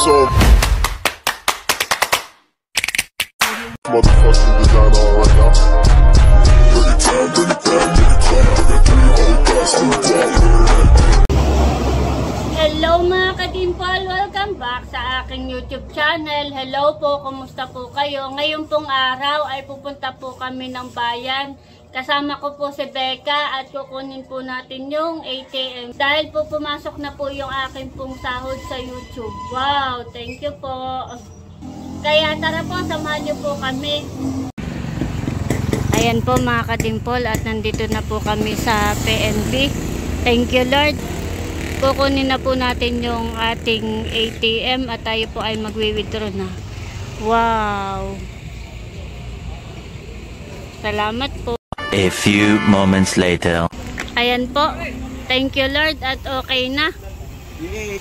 So motherfucking designer right now. Hello mga ka-Dimple! Welcome back sa aking YouTube channel. Hello po, kumusta po kayo? Ngayon pong araw ay pupunta po kami ng bayan. Kasama ko po si Becca at kukunin po natin yung ATM. Dahil po pumasok na po yung aking pong sahod sa YouTube. Wow! Thank you po! Kaya tara po, samahan niyo po kami. Ayan po mga ka-Dimple at nandito na po kami sa PNB. Thank you Lord. Kukunin na po natin yung ating ATM at tayo po ay magwi-withdraw na. Wow! Salamat po. A few moments later. Ayan po. Thank you Lord at okay na.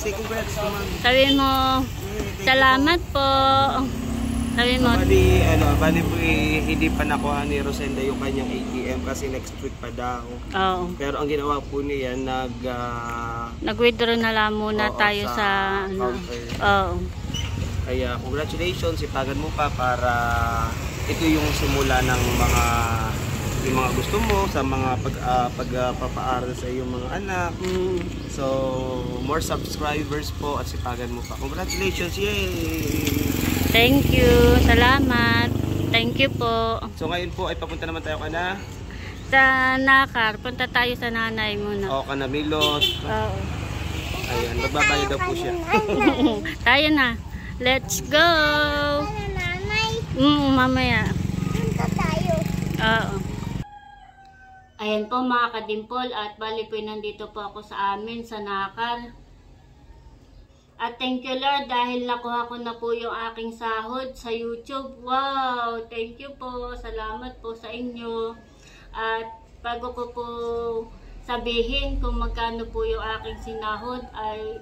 Say congrats naman. Sabi mo, salamat po. Sabi mo, Bali po hindi pa nakuha ni Rosenda yung kanyang ATM kasi next week pa daw. oo. Pero ang ginawa po niya, Nag-withdraw na lang muna tayo sa counter. Oo. Kaya congratulations, ipagan mo pa para ito yung simula ng yung mga gusto mo sa mga pagpapaaral sa iyong mga anak. So, more subscribers po at sipagan mo pa. Congratulations! Yay! Thank you. Salamat. Thank you po. So, ngayon po ay papunta naman tayo kana Sa Nakar, punta tayo sa nanay muna. o kana Milot. Oo. Ayan, magbabayad daw po siya. Tayo na. Let's go! Mamaya. Punta tayo. Oo. Ayan po mga ka-Dimple at bali po nandito po ako sa amin sa Nakar. At thank you Lord dahil nakuha ko na po yung aking sahod sa YouTube. Wow! Thank you po. Salamat po sa inyo. At bago ko po sabihin kung magkano po yung aking sinahod ay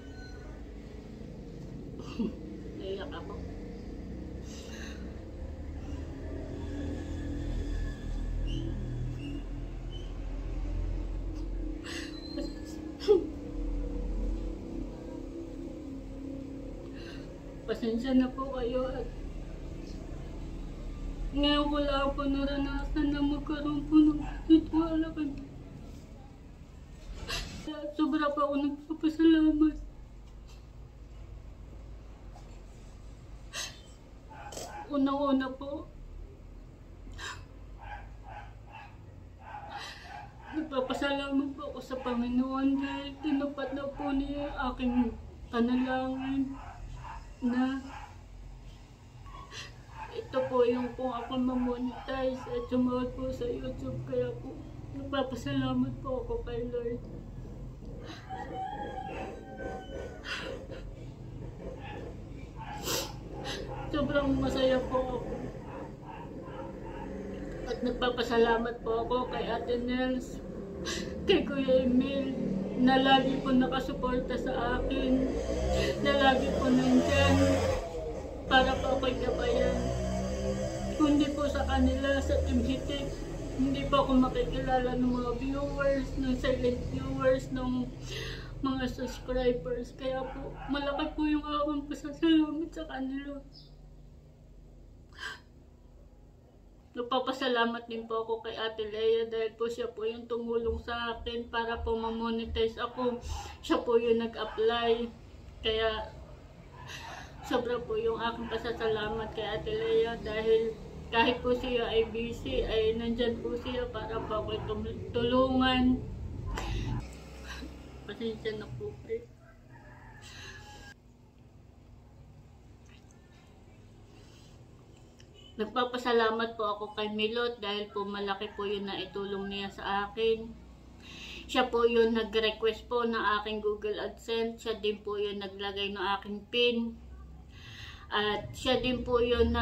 naiyak ako. Pasensya na po kayo at ngayon ko lang po naranasan na magkaroon po ng sitwala kami. Sobra pa ako nagpapasalamat. Unang-una po, nagpapasalamat po ako sa Panginoon dahil tinupad na po niya aking panalangin na ito po yung kung ako mamonetize at sumahod po sa YouTube. Kaya po nagpapasalamat po ako kay Lord. Sobrang masaya po ako at nagpapasalamat po ako kay Ate Nels, kay Kuya Emil na lagi po nakasuporta sa akin, na lagi po nandyan para po ako'y gabayan. Kundi po sa kanila, sa Team Hitik, hindi po ako makikilala ng mga viewers, ng silent viewers, ng mga subscribers. Kaya po, malaki po yung aking pasasalamat sa kanila. Nagpapasalamat din po ako kay Ate Leia dahil po siya po yung tumulong sa akin para po ma-monetize ako. Siya po yung nag-apply. Kaya sobra po yung aking pasasalamat kay Ate Leia dahil kahit po siya ay busy, ay nandyan po siya para po ako tulungan. Pasensya na po kayo. Nagpapasalamat po ako kay Milot dahil po malaki po yun na itulong niya sa akin. Siya po yun nag-request po ng aking Google AdSense. Siya din po yun naglagay ng aking PIN. At siya din po yun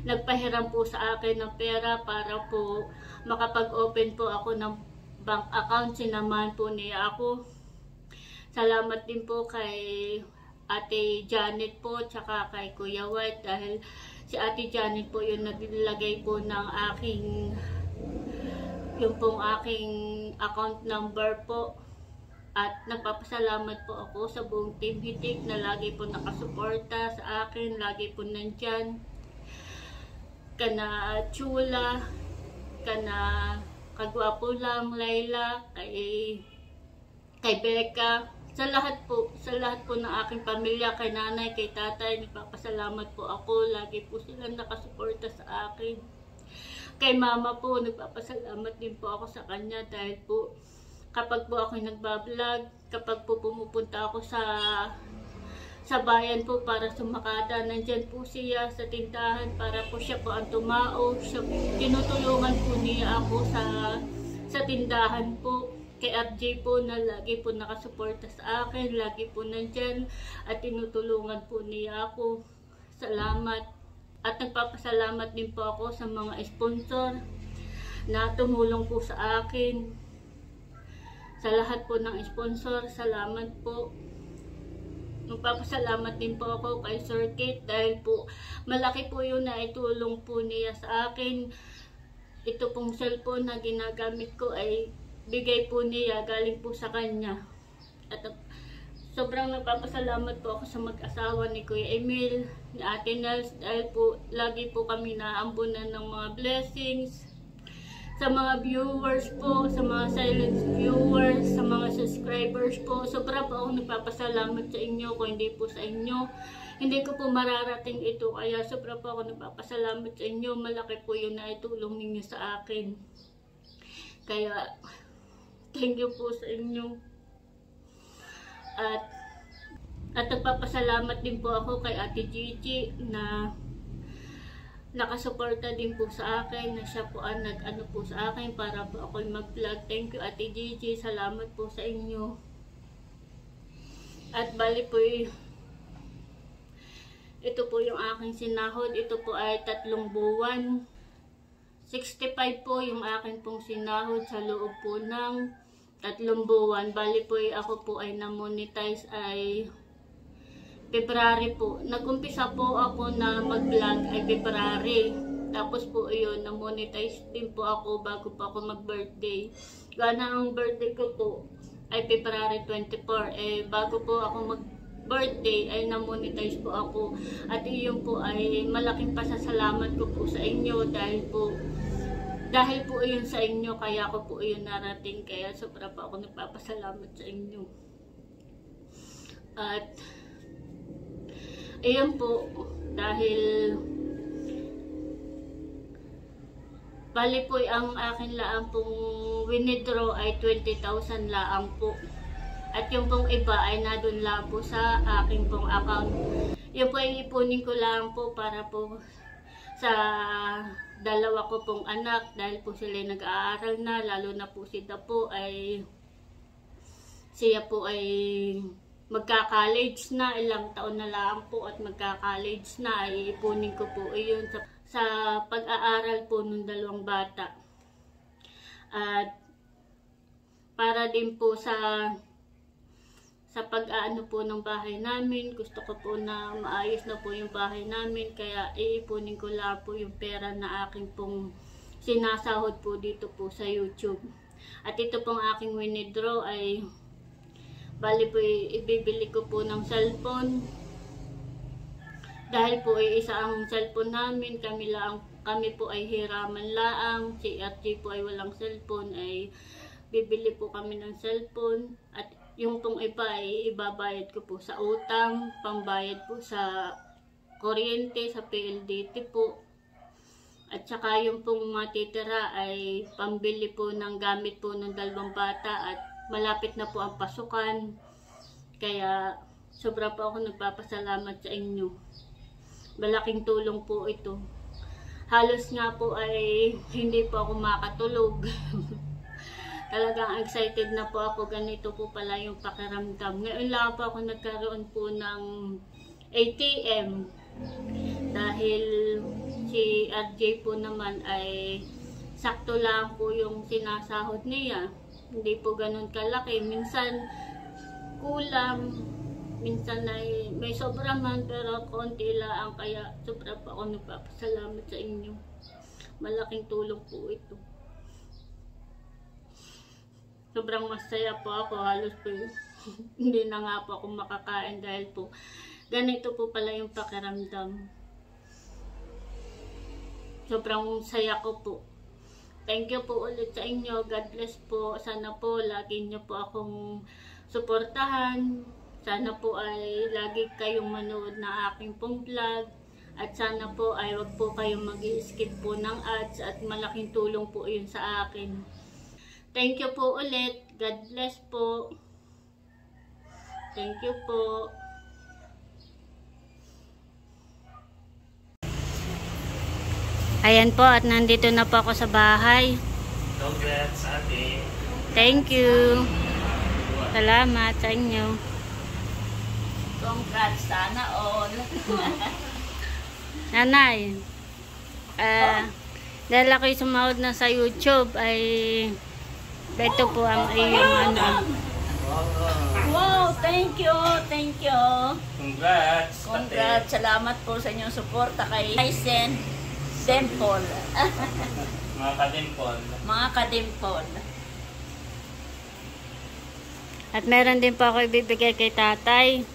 nagpahiram po sa akin ng pera para po makapag-open po ako ng bank account. Sinamahan po niya ako. Salamat din po kay Ate Janet po, tsaka kay Kuya White dahil si Ate Janet po yung naglagay po ng aking, yung pong aking account number po. At nagpapasalamat po ako sa buong Team Hitik na lagi po nakasuporta sa akin, lagi po nandyan. Kana Chula, kana Kagwapo lang, Layla, kay Becca, sa lahat po ng aking pamilya, kay nanay, kay tatay, nagpapasalamat po ako. Lagi po silang nakasuporta sa akin. Kay mama po, nagpapasalamat din po ako sa kanya dahil po kapag po ako nagbablog, kapag po pumupunta ako sa bayan po para sumakada, nandyan po siya sa tindahan para po siya po ang tumao. Tinutulungan po niya ako sa tindahan po. Kay RJ po na lagi po nakasuporta sa akin, lagi po nandyan at tinutulungan po niya ako. Salamat. At nagpapasalamat din po ako sa mga sponsor na tumulong po sa akin. Sa lahat po ng sponsor, salamat po. Nagpapasalamat din po ako kay Sir Kate dahil po malaki po yun na itulong po niya sa akin. Ito pong cellphone na ginagamit ko ay bigay po niya, galing po sa kanya. At sobrang nagpapasalamat po ako sa mag-asawa ni Kuya Emil, ni Ate Nels, dahil po lagi po kami naambunan ng mga blessings. Sa mga viewers po, sa mga silent viewers, sa mga subscribers po, sobra po ako nagpapasalamat sa inyo. Kung hindi po sa inyo, hindi ko po mararating ito. Kaya sobra po ako nagpapasalamat sa inyo. Malaki po yun na itulong ninyo sa akin. Kaya thank you po sa inyo. At nagpapasalamat din po ako kay Ate Gigi na nakasuporta din po sa akin, na siya po ang nag-ano po sa akin para po ako mag-vlog. Thank you Ate Gigi, salamat po sa inyo. At bali po ito po yung aking sinahod. Ito po ay 3 buwan. 65 po yung akin pong sinahod sa loob po ng 3 buwan. Bali po ako po ay na-monetize ay February po. Nag-umpisa po ako na mag-vlog ay February. Tapos po yun, na-monetize din po ako bago po ako mag-birthday. Gana ang birthday ko po ay February 24. Bago po ako mag-birthday ay na-monetize po ako. At iyon po ay malaking pasasalamat ko po sa inyo dahil po iyon sa inyo kaya ako po iyon narating. Kaya sobra po ako nagpapasalamat sa inyo. At ayan po, dahil bali po ang akin laang pong winidraw ay 20,000 laang po. At yung pong iba ay nadun lang po sa aking pong account. Yung po ay ipunin ko lang po para po sa dalawa ko pong anak dahil po sila nag-aaral na, lalo na po si Dapo ay siya po ay magka-college na, ilang taon na lang po at magka-college na, ay ipunin ko po iyon sa pag-aaral po ng 2 bata. At para din po sa pag-aano po ng bahay namin, gusto ko po na maayos na po yung bahay namin, kaya iipunin ko lang po yung pera na aking pong sinasahod po dito po sa YouTube. At ito pong aking winidraw ay bali po ibibili ko po ng cellphone. Dahil po isa ang cellphone namin, kami po ay hiraman laang. Si RJ po ay walang cellphone, ay bibili po kami ng cellphone. At yung pong iba ay ibabayad ko po sa utang, pambayad po sa kuryente, sa PLDT po. At saka yung pong matitira ay pambili po ng gamit po ng 2 bata at malapit na po ang pasukan. Kaya sobra po ako nagpapasalamat sa inyo. Malaking tulong po ito. Halos nga po ay hindi po ako makatulog. Talagang excited na po ako. Ganito po pala yung pakiramdam. Ngayon lang po ako nagkaroon po ng ATM. Dahil si RJ po naman ay sakto lang po yung sinasahod niya. Hindi po ganun kalaki. Minsan kulang, minsan ay may sobra man, pero konti lang. Kaya sobra po ako nagpapasalamat sa inyo. Malaking tulong po ito. sobrang masaya po ako. Halos po hindi na nga po ako makakain dahil po ganito po pala yung pakiramdam. Sobrang saya ko po. Thank you po ulit sa inyo. God bless po. Sana po lagi niyo po akong suportahan. Sana po ay lagi kayong manood na aking pong vlog. At sana po ay wag po kayong mag-skip po ng ads at malaking tulong po yun sa akin. Thank you po ulit. God bless po. Thank you po. Ayan po at nandito na po ako sa bahay. Congrats, ate. Thank you. Salamat sa inyo. Congrats, sana all. Nanay, dahil ako'y sumahod na sa YouTube ay ito po ang iyong ano. Wow, thank you, thank you. Congrats, Congrats, salamat po sa inyong suporta kay Tyson Dimple. mga kadimpol. Mga ka-dimple. At meron din po ako ibibigay kay tatay.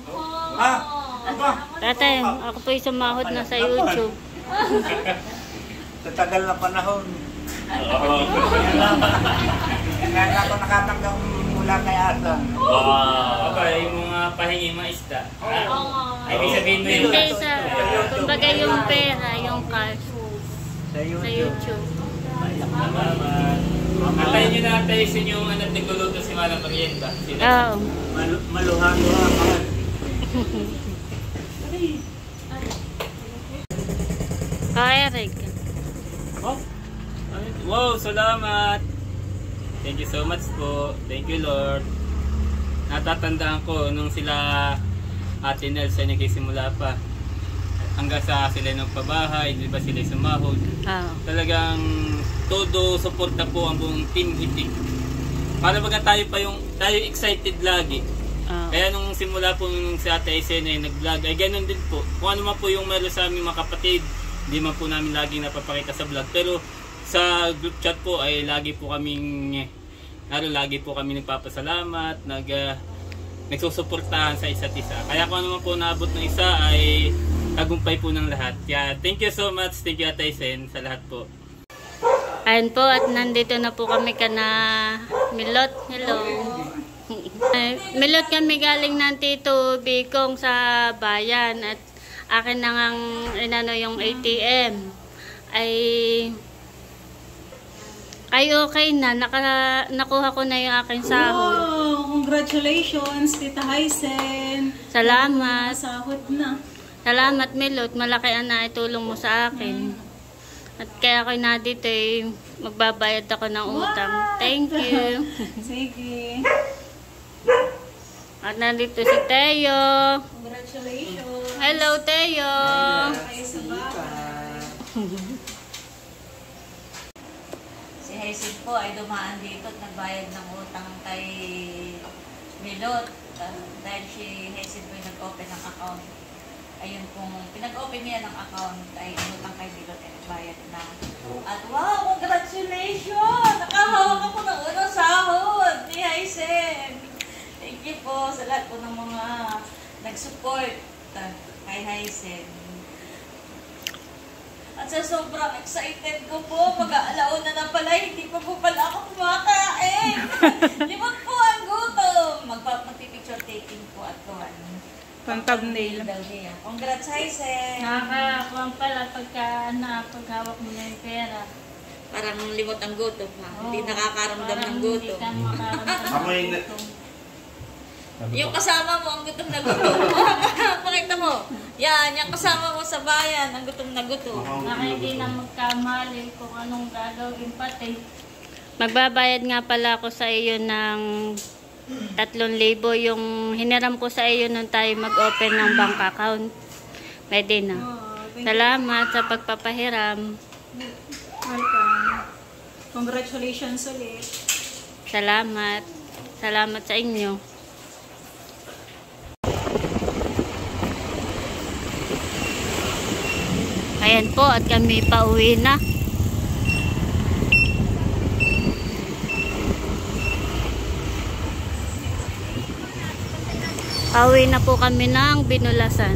Tatay, ako po'y sumahod na sa YouTube. Sa tagal na panahon. Oo. Kaya ako nakatanggap mula kay Asa. Wow. Okay, yung mga pahingi mga isda. Ay, ibig sabihin mo yung Hindi sa, kumbaga yung pera, yung cash Sa sa YouTube. salamat. Antayin nyo na tayo sa inyong anak nagluluto si Manang Marienda. Oo. Maluha-luha ka. Eric. Oh. Wow, salamat. Thank you so much po. Thank you, Lord. Natatandaan ko nung sila Ate Nels ay nagsisimula pa. Hanggang sa sila nagpabahay, di ba sila sumahod. Oo. Talagang todo suporta po ang buong Team Hitik. Para baga tayo excited lagi. Oo. Kaya nung simula po nung si Ate Isen ay nag-vlog, ay ganun din po. Kung ano man po yung meron sa aming mga kapatid, hindi man po namin laging napapakita sa vlog. Pero sa group chat po ay lagi po kaming nagpapasalamat, nagsusuportahan sa isa't isa. Kaya kung ano man po naabot ng isa ay tagumpay po ng lahat. Kaya thank you so much, thank you Ate Isen sa lahat po. Ayan po at nandito na po kami kana Milot. Hello. Milot kami galing ng Tito Bikong sa bayan at akin na ngang inano yung ATM ay okay na, nakuha ko na yung aking sahod. Wow! Congratulations, Tita Hysen. Salamat. Sahod na. Salamat Milot, malaki ang naitulong mo sa akin. At kaya ako na dito magbabayad ako ng utang. Thank you. Sige. At nandito si Teo. Congratulations. Hello Teo. Kayo sa bahay. Si Hysen po ay dumaan dito at nagbayad ng utang kay Milot. Dahil si Hysen po ay nag-open ng account. Ayun kung pinag-open niya ng account ay utang kay Milot ay nagbayad na. At wow, congratulations! Nakahawak ako ng unang sahod ni Hysen. Thank you po sa lahat po ng mga nag-support kay Hysen. At sa sobrang excited ko po, mag-aalauna na pala, hindi pa po pala ako kumakain. Limot po ang gutom. Magpipicture taking po at kuhan. Pang-thumbnail. Congrats, Hysen. Nakakakuha pala paghawak mo na yung pera. Parang limot ang gutom ha. Hindi nakakaramdam ng Hindi gutom. ka makaramdam ng gutom. Yung kasama mo ang gutom na gutom. Pakita mo. Yan, yung kasama mo sa bayan, ang gutom na gutom. Baka hindi na magkamali kung anong gagawin pati. Magbabayad nga pala ako sa iyo ng 3,000 yung hiniram ko sa iyo nung tayo mag-open ng bank account. Pwede na. Salamat sa pagpapahiram. Welcome. Congratulations ulit. Salamat. Salamat sa inyo. Ayan po at kami pauwi na. Pauwi na po kami ng Binulasan.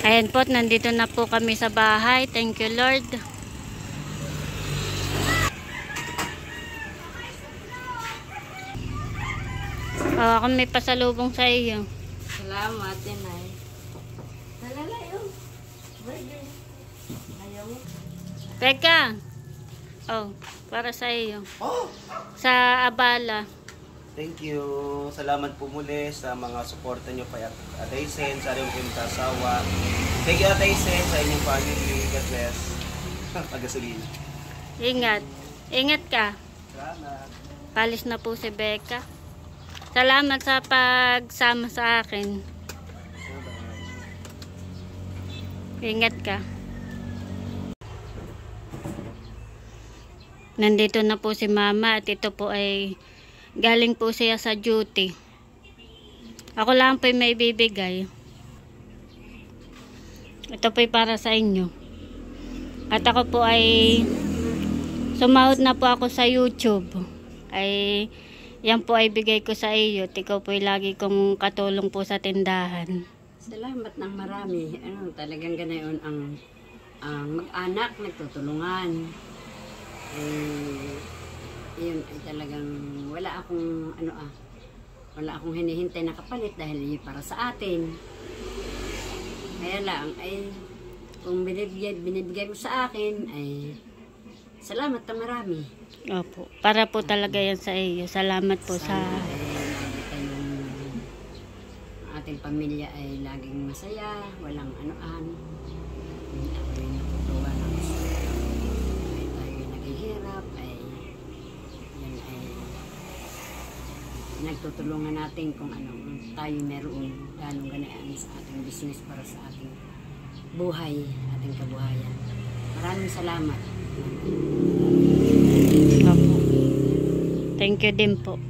Ayan po, nandito na po kami sa bahay. Thank you, Lord. Ako may pasalubong sa iyo. Salamat, Inay. Nalalayo. Burger. Ayaw mo. Teka. Oh, para sa iyo. Sa Abala. Thank you. Salamat po muli sa mga suporta nyo kay Atay Sen, sa iyong pintasawa. Thank you, Atay Sen, sa inyong family. God bless. Pag-gasolina. Ingat. Ingat ka. Salamat. Palis na po si Becca. Salamat sa pagsama sa akin. Ingat ka. Nandito na po si Mama at ito po ay galing po siya sa duty. Ako lang po may bibigay. Ito po ay para sa inyo. At ako po ay sumahod na po ako sa YouTube. Ay yan po ay bigay ko sa iyo. Ikaw po ay lagi kong katulong po sa tindahan. Salamat ng marami. Talagang ganayon ang mag-anak nagtutulungan. Yun ay talagang wala akong hinihintay na kapalit dahil yun para sa atin. Kaya lang ay kung binibigay mo sa akin ay salamat ng marami. Opo. Para po talaga yan sa iyo. Salamat po sa... ating pamilya ay laging masaya, walang ano-an. Ako rin natutuwa ng kahit tayo naghihirap ay yan ay nagtutulungan natin kung anong tayo meron lalong ganaan sa ating business para sa ating buhay, ating kabuhayan. Maraming salamat. Opo. Thank you din po.